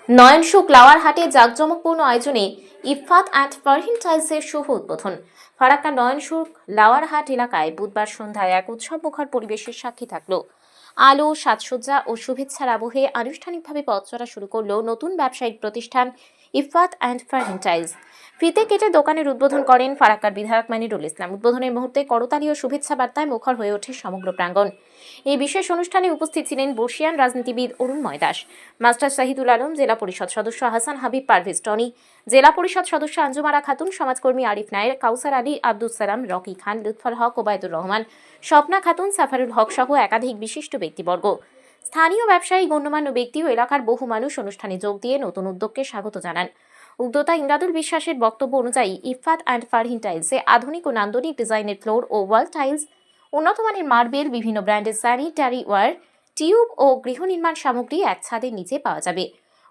নয়নসুখ লাওয়ারহাটে জাঁকজমকপূর্ণ আয়োজনে ইফফাত অ্যান্ড ফারহিন টাইলসের শুভ উদ্বোধন। ফারাক্কা নয়নসুখ লাওয়ারহাট এলাকায় বুধবার সন্ধ্যায় এক উৎসবমুখর পরিবেশের সাক্ষী থাকলো। আলো, সাজসজ্জা ও শুভেচ্ছার আবহে আনুষ্ঠানিকভাবে পথ চলা শুরু করলো নতুন ব্যবসায়িক প্রতিষ্ঠান ইফফাত অ্যান্ড ফারহিন টাইলস। ফিতে কেটে দোকানের উদ্বোধন করেন ফারাক্কার বিধায়ক মানিরুল ইসলাম। উদ্বোধনের মুহূর্তে করতালি ও শুভেচ্ছা বার্তায় মুখর হয়ে ওঠে সমগ্র প্রাঙ্গণ। এই বিশেষ অনুষ্ঠানে উপস্থিত ছিলেন বর্ষিয়ান রাজনীতিবিদ অরুণময় দাস, মাস্টার শাহিদুল আলম, জেলা পরিষদ সদস্য হাসান হাবিব পারভেজ টনি, জেলা পরিষদ সদস্য আঞ্জুমারা খাতুন, সমাজকর্মী আরিফ নায়ের, কাউসার আলী, আব্দুল সালাম, রকি খান, লুৎফর হক, ওবায়দুর রহমান, স্বপ্না খাতুন, সাফারুল হক সহ একাধিক বিশিষ্ট ব্যক্তিবর্গ, স্থানীয় ব্যবসায়ী, গণ্যমান্য ব্যক্তি ও এলাকার বহু মানুষ অনুষ্ঠানে যোগ দিয়ে নতুন উদ্যোগকে স্বাগত জানান। উদ্যোক্তা ইমদাদুল বিশ্বাসের বক্তব্য অনুযায়ী ইফফাত অ্যান্ড ফারহিন টাইলসে আধুনিক ও নান্দনিক ডিজাইনের ফ্লোর ও ওয়াল টাইলস, উন্নত মানের মার্বেল, বিভিন্ন ব্র্যান্ডের স্যানিটারি ওয়্যার, টিউব ও গৃহ নির্মাণ সামগ্রী এক ছাদের নিচে পাওয়া যাবে।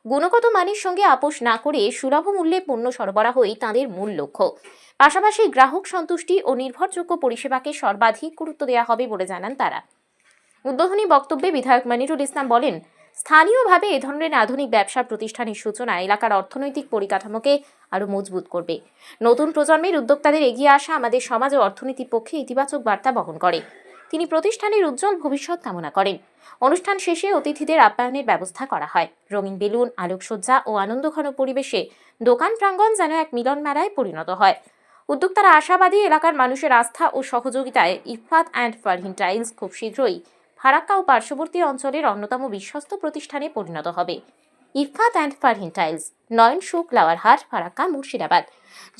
গুণগত মানের সঙ্গে আপোষ না করে সুলভ মূল্যে পণ্য সরবরাহই তাঁদের মূল লক্ষ্য। পাশাপাশি গ্রাহক সন্তুষ্টি ও নির্ভরযোগ্য পরিষেবাকে সর্বাধিক গুরুত্ব দেওয়া হবে বলে জানান তারা। উদ্বোধনী বক্তব্যে বিধায়ক মানিরুল ইসলাম বলেন, স্থানীয়ভাবে এ ধরনের আধুনিক ব্যবসা প্রতিষ্ঠানের সূচনা এলাকার অর্থনৈতিক পরিকাঠামোকে আরও মজবুত করবে। নতুন প্রজন্মের উদ্যোক্তাদের এগিয়ে আসা আমাদের সমাজ ও অর্থনীতির পক্ষে ইতিবাচক বার্তা বহন করে। তিনি প্রতিষ্ঠানের উজ্জ্বল ভবিষ্যৎ কামনা করেন। অনুষ্ঠান শেষে অতিথিদের আপ্যায়নের ব্যবস্থা করা হয়। রঙিন বেলুন, আলোকসজ্জা ও আনন্দঘন পরিবেশে দোকান প্রাঙ্গণ যেন এক মিলন মেলায় পরিণত হয়। উদ্যোক্তারা আশাবাদী এলাকার মানুষের আস্থা ও সহযোগিতায় ইফফাত অ্যান্ড ফারহিন টাইলস খুব শীঘ্রই ফারাক্কা ও পার্শ্ববর্তী অঞ্চলের অন্যতম বিশ্বস্ত প্রতিষ্ঠানে পরিণত হবে। Iffat and Farhin tiles, Nayansukh Lawarhat, Farakka, Murshidabad.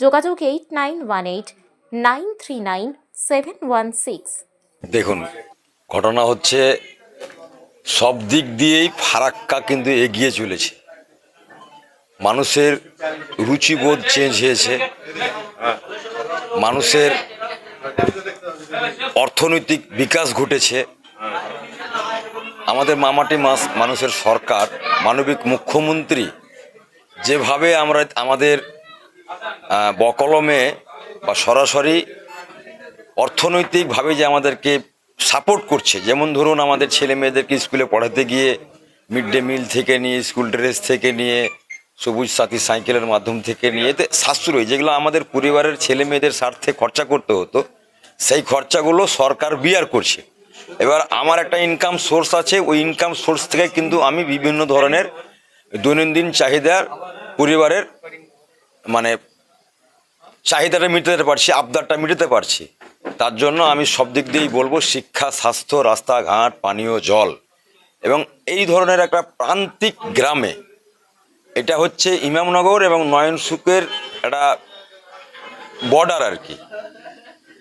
যোগাযোগ 8918939716। দেখুন, ঘটনা হচ্ছে সব দিক দিয়েই ফারাক্কা কিন্তু এগিয়ে চলেছে। মানুষের রুচিবোধ চেঞ্জ হয়েছে, মানুষের অর্থনৈতিক বিকাশ ঘটেছে। আমাদের মামাটি মানুষের সরকার, মানবিক মুখ্যমন্ত্রী যেভাবে আমরা আমাদের বকলমে বা সরাসরি অর্থনৈতিকভাবে যে আমাদেরকে সাপোর্ট করছে, যেমন ধরুন আমাদের ছেলে মেয়েদেরকে স্কুলে পড়াতে গিয়ে মিড ডে মিল থেকে নিয়ে, স্কুল ড্রেস থেকে নিয়ে, সবুজ সাথী সাইকেলের মাধ্যম থেকে নিয়ে, এতে সাশ্রয়ী যেগুলো আমাদের পরিবারের ছেলে মেয়েদের স্বার্থে খরচা করতে হতো, সেই খরচাগুলো সরকার বিয়ার করছে। এবার আমার একটা ইনকাম সোর্স আছে, ওই ইনকাম সোর্স থেকে কিন্তু আমি বিভিন্ন ধরনের দৈনন্দিন চাহিদার পরিবারের মানে চাহিদাটা মেটাতে পারছি, আবদারটা মেটাতে পারছি। তার জন্য আমি সব দিক দিয়েই বলবো, শিক্ষা, স্বাস্থ্য, রাস্তাঘাট, পানীয় জল এবং এই ধরনের একটা প্রান্তিক গ্রামে, এটা হচ্ছে ইমামনগর এবং নয়নসুখের একটা বর্ডার আর কি।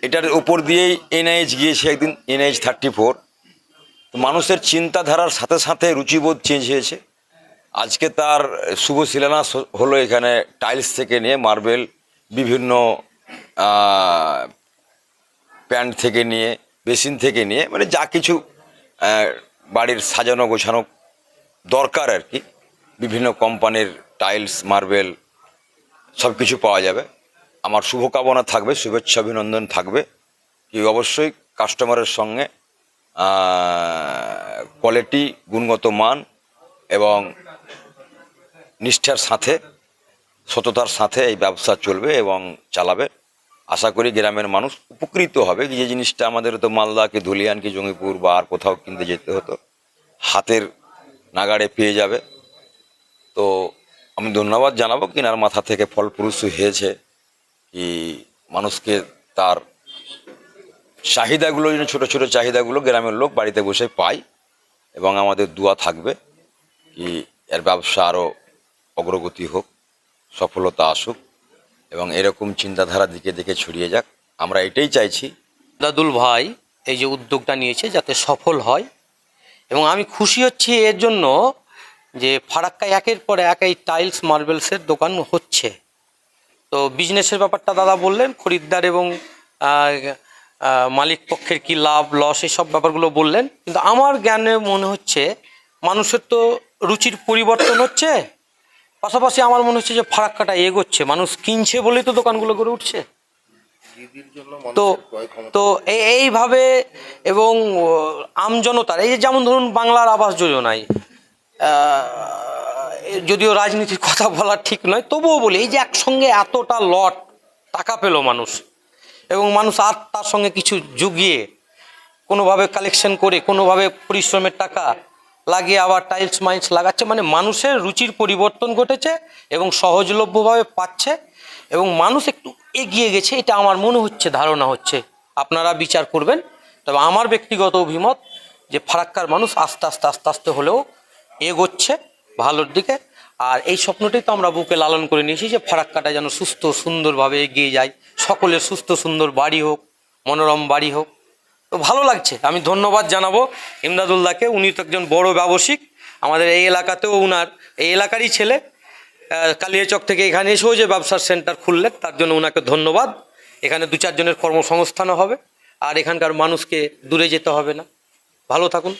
এটার উপর দিয়েই এনএইচ গিয়েছে একদিন, এনএইচ 34। মানুষের চিন্তাধারার সাথে সাথে রুচিবোধ চেঞ্জ হয়েছে। আজকে তার শুভ শিলান্যাস হলো এখানে, টাইলস থেকে নিয়ে মার্বেল, বিভিন্ন প্যান্ট থেকে নিয়ে, বেসিন থেকে নিয়ে, মানে যা কিছু বাড়ির সাজানো গোছানো দরকার আর কি, বিভিন্ন কোম্পানির টাইলস, মার্বেল সব কিছু পাওয়া যাবে। আমার শুভকামনা থাকবে, শুভেচ্ছা অভিনন্দন থাকবে কি অবশ্যই কাস্টমারের সঙ্গে কোয়ালিটি, গুণগত মান এবং নিষ্ঠার সাথে, সততার সাথে এই ব্যবসা চলবে এবং চালাবে। আশা করি গ্রামের মানুষ উপকৃত হবে। যে জিনিসটা আমাদের তো মালদা কি ধুলিয়ান কি জঙ্গিপুর বা আর কোথাও কিনতে যেতে হতো, হাতের নাগাড়ে পেয়ে যাবে। তো আমি ধন্যবাদ জানাবো, কিনার মাথা থেকে ফলপ্রসূ হয়েছে কি মানুষকে তার চাহিদাগুলো, ছোটো ছোটো চাহিদাগুলো গ্রামের লোক বাড়িতে বসে পায়। এবং আমাদের দোয়া থাকবে কি এর ব্যবসা আরও অগ্রগতি হোক, সফলতা আসুক এবং এরকম চিন্তাধারা দিকে দিকে ছড়িয়ে যাক। আমরা এটাই চাইছি। দাদুল ভাই এই যে উদ্যোগটা নিয়েছে যাতে সফল হয়, এবং আমি খুশি হচ্ছি এর জন্য যে ফারাক্কায় একের পর এক এই টাইলস মার্বেলসের দোকান হচ্ছে। তো বিজনেসের ব্যাপারটা দাদা বললেন, খরিদ্দার এবং মালিক পক্ষের কি লাভ লস এইসব ব্যাপারগুলো বললেন, কিন্তু আমার জ্ঞানে মনে হচ্ছে মানুষের তো রুচির পরিবর্তন হচ্ছে, পাশাপাশি আমার মনে হচ্ছে যে ফারাক্কাটা এগোচ্ছে, মানুষ কিনছে বলেই তো দোকানগুলো গড়ে উঠছে। তো তো এইভাবে এবং আমজনতার এই যে যেমন ধরুন বাংলার আবাস যোজনায় যদিও রাজনীতির কথা বলা ঠিক নয়, তবুও বলি এই যে একসঙ্গে এতটা লট টাকা পেল মানুষ, এবং মানুষ আর তার সঙ্গে কিছু জুগিয়ে কোনোভাবে কালেকশন করে কোনোভাবে পরিশ্রমের টাকা লাগিয়ে আবার টাইলস মাইলস লাগাচ্ছে, মানে মানুষের রুচির পরিবর্তন ঘটেছে এবং সহজলভ্যভাবে পাচ্ছে এবং মানুষ একটু এগিয়ে গেছে, এটা আমার মনে হচ্ছে, ধারণা হচ্ছে। আপনারা বিচার করবেন। তবে আমার ব্যক্তিগত অভিমত যে ফারাক্কার মানুষ আস্তে আস্তে আস্তে আস্তে হলেও এগোচ্ছে ভালোর দিকে। আর এই স্বপ্নটাই তো আমরা বুকে লালন করে নিয়েছি যে ফারাক্কাটা যেন সুস্থ সুন্দরভাবে এগিয়ে যায়, সকলের সুস্থ সুন্দর বাড়ি হোক, মনোরম বাড়ি হোক। তো ভালো লাগছে। আমি ধন্যবাদ জানাবো ইমদাদুল্লাহকে, উনি তো একজন বড় ব্যবসায়িক, আমাদের এই এলাকাতেও উনার এই এলাকারই ছেলে, কালিয়াচক থেকে এখানে এসেও যে ব্যবসার সেন্টার খুললেন তার জন্য ওনাকে ধন্যবাদ। এখানে 2-4 জনের কর্মসংস্থানও হবে আর এখানকার মানুষকে দূরে যেতে হবে না। ভালো থাকুন।